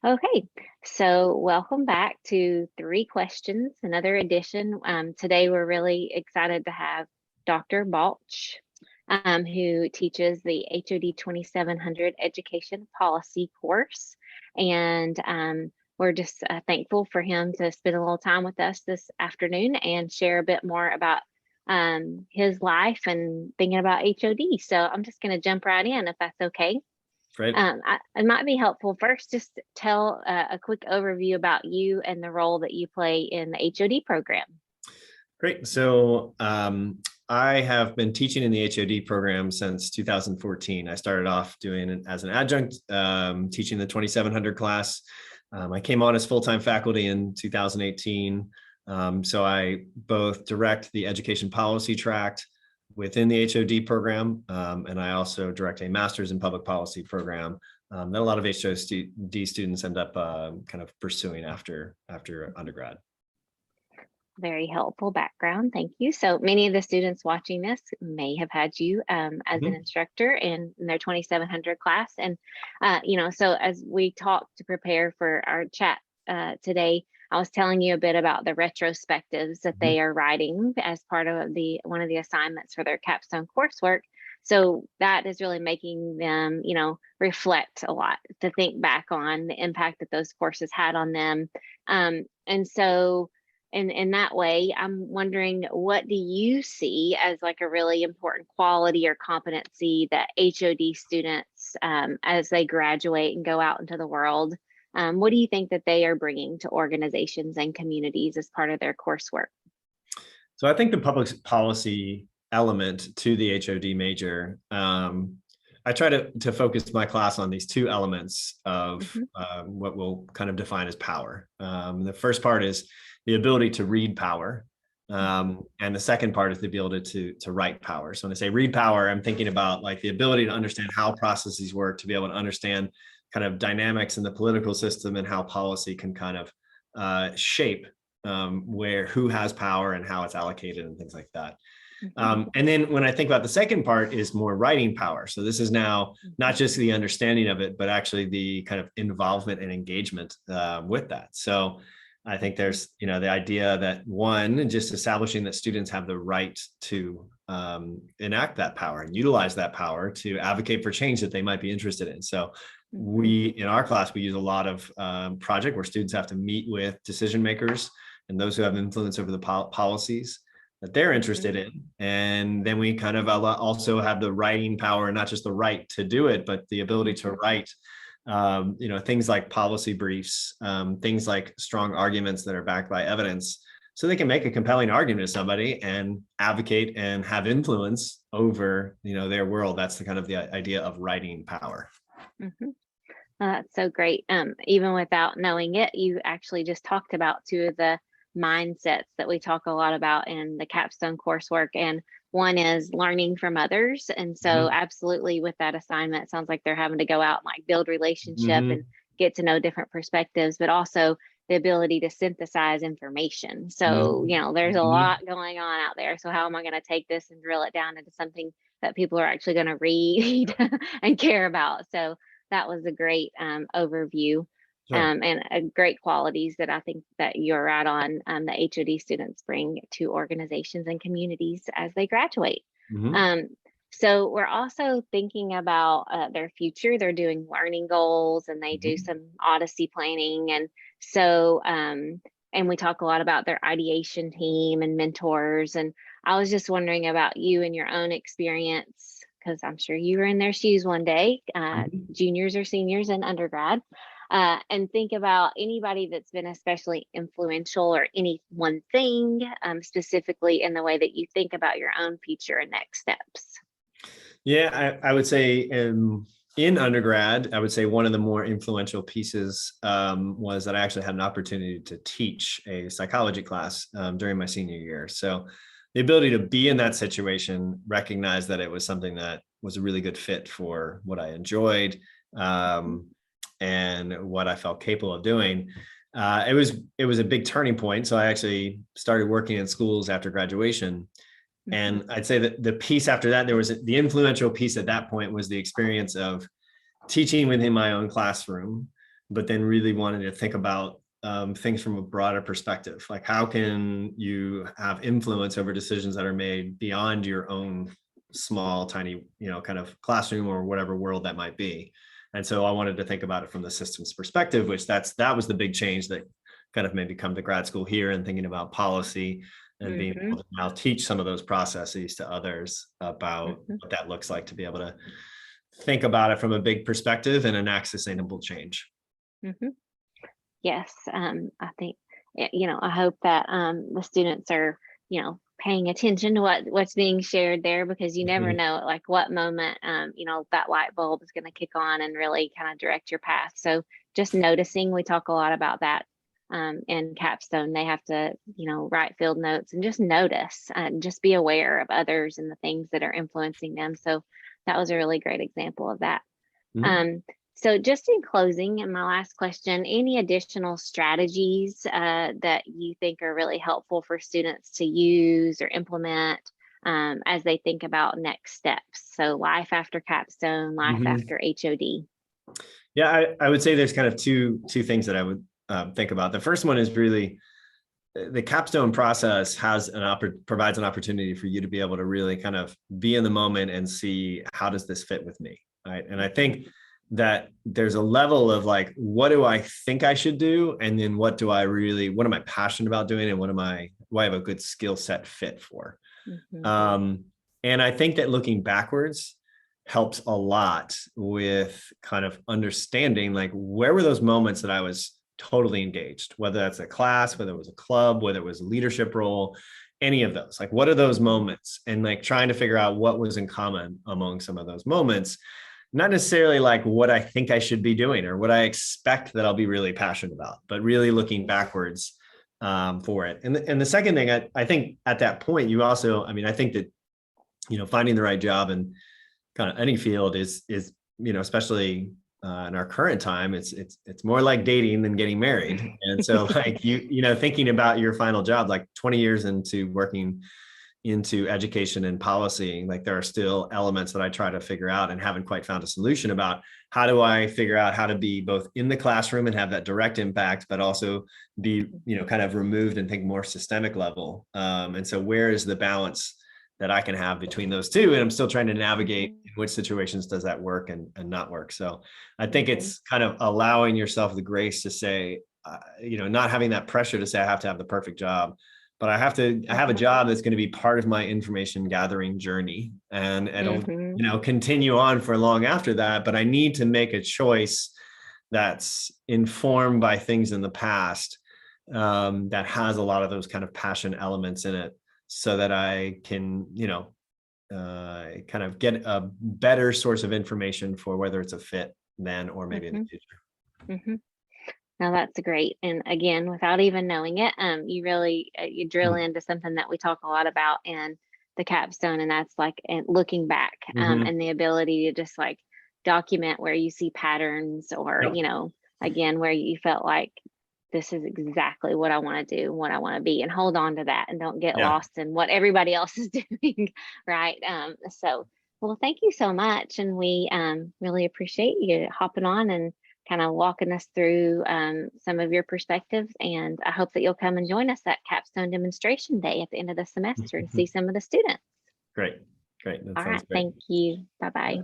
Okay, so welcome back to Three Questions, another edition. Today we're really excited to have Dr. Balch, who teaches the HOD 2700 Education Policy course. And we're just thankful for him to spend a little time with us this afternoon and share a bit more about his life and thinking about HOD. So I'm just going to jump right in if that's okay. Great. It might be helpful first just tell a quick overview about you and the role that you play in the HOD program. Great. So I have been teaching in the HOD program since 2014. I started off doing it as an adjunct, teaching the 2700 class. I came on as full-time faculty in 2018. So I both direct the education policy track within the HOD program, and I also direct a master's in public policy program that a lot of HOD students end up kind of pursuing after undergrad. Very helpful background. Thank you. So many of the students watching this may have had you as an instructor in their 2700 class. And, so as we talk to prepare for our chat today, I was telling you a bit about the retrospectives that they are writing as part of one of the assignments for their capstone coursework. So that is really making them, reflect a lot, to think back on the impact that those courses had on them. And so in that way, I'm wondering, what do you see as like a really important quality or competency that HOD students, as they graduate and go out into the world, what do you think that they are bringing to organizations and communities as part of their coursework? So I think the public policy element to the HOD major, I try to focus my class on these two elements of what we'll kind of define as power. The first part is the ability to read power. And the second part is the ability to write power. So when I say read power, I'm thinking about like the ability to understand how processes work, to be able to understand kind of dynamics in the political system and how policy can kind of shape who has power and how it's allocated and things like that. And then when I think about the second part is more writing power. So this is now not just the understanding of it, but actually the kind of involvement and engagement with that. So I think there's, the idea that one, just establishing that students have the right to enact that power and utilize that power to advocate for change that they might be interested in. So in our class, we use a lot of project where students have to meet with decision makers and those who have influence over the policies that they're interested in. And then we kind of also have the writing power, not just the right to do it, but the ability to write things like policy briefs, things like strong arguments that are backed by evidence, so they can make a compelling argument to somebody and advocate and have influence over, their world. That's the kind of the idea of writing power. That's so great. Even without knowing it, you actually just talked about two of the mindsets that we talk a lot about in the capstone coursework. And one is learning from others. And so absolutely with that assignment, it sounds like they're having to go out and like build relationship and get to know different perspectives, but also the ability to synthesize information. So, there's a lot going on out there. So how am I going to take this and drill it down into something that people are actually going to read and care about? So that was a great overview. And great qualities that I think that you're right on, the HOD students bring to organizations and communities as they graduate. So we're also thinking about their future. They're doing learning goals and they do some Odyssey planning. And so, and we talk a lot about their ideation team and mentors. And I was just wondering about you and your own experience, because I'm sure you were in their shoes one day, juniors or seniors in undergrad. And think about anybody that's been especially influential or any one thing specifically in the way that you think about your own future and next steps. Yeah, I would say in undergrad, I would say one of the more influential pieces was that I actually had an opportunity to teach a psychology class during my senior year. So the ability to be in that situation, recognize that it was something that was a really good fit for what I enjoyed. And what I felt capable of doing. It was a big turning point. So I actually started working in schools after graduation. And I'd say that the piece after that, the influential piece at that point was the experience of teaching within my own classroom, but then really wanting to think about things from a broader perspective. Like, how can you have influence over decisions that are made beyond your own small, tiny, kind of classroom or whatever world that might be. And so I wanted to think about it from the systems perspective, which that was the big change that kind of made me come to grad school here, and thinking about policy and being able to now teach some of those processes to others about what that looks like, to be able to think about it from a big perspective and enact sustainable change. Yes, I think, I hope that the students are, paying attention to what's being shared there, because you never know at like what moment, that light bulb is going to kick on and really kind of direct your path. So just noticing, we talk a lot about that in capstone. They have to, write field notes and just notice and just be aware of others and the things that are influencing them. So that was a really great example of that. So just in closing, and my last question, any additional strategies that you think are really helpful for students to use or implement as they think about next steps? So life after capstone, life after HOD. Yeah, I would say there's kind of two things that I would think about. The first one is really the capstone process provides an opportunity for you to be able to really kind of be in the moment and see, how does this fit with me, right? And I think that there's a level of like, what do I think I should do? And then what am I passionate about doing? And what do I have a good skill set fit for? And I think that looking backwards helps a lot with kind of understanding, like, where were those moments that I was totally engaged, whether that's a class, whether it was a club, whether it was a leadership role, any of those, like, what are those moments? And like trying to figure out what was in common among some of those moments. Not necessarily like what I think I should be doing or what I expect that I'll be really passionate about, but really looking backwards for it. And the second thing, I think at that point, you also, I think that, finding the right job in kind of any field is, especially in our current time, it's more like dating than getting married. And so like, thinking about your final job, like 20 years into working into education and policy, like there are still elements that I try to figure out and haven't quite found a solution about. How do I figure out how to be both in the classroom and have that direct impact, but also be, kind of removed and think more systemic level. And so where is the balance that I can have between those two? And I'm still trying to navigate in which situations does that work and not work. So I think it's kind of allowing yourself the grace to say, not having that pressure to say I have to have the perfect job, but I have a job that's going to be part of my information gathering journey, and it'll, continue on for long after that. But I need to make a choice that's informed by things in the past that has a lot of those kind of passion elements in it, so that I can, kind of get a better source of information for whether it's a fit then or maybe in the future. Now that's great. And again, without even knowing it, you really you drill into something that we talk a lot about in the capstone, and that's like looking back and the ability to just like document where you see patterns, or again, where you felt like this is exactly what I want to do, what I want to be, and hold on to that and don't get lost in what everybody else is doing, right? So, well, thank you so much, and we really appreciate you hopping on and kind of walking us through some of your perspectives. And I hope that you'll come and join us at Capstone Demonstration Day at the end of the semester and see some of the students. Great. That All sounds right. great. Thank you. Bye-bye.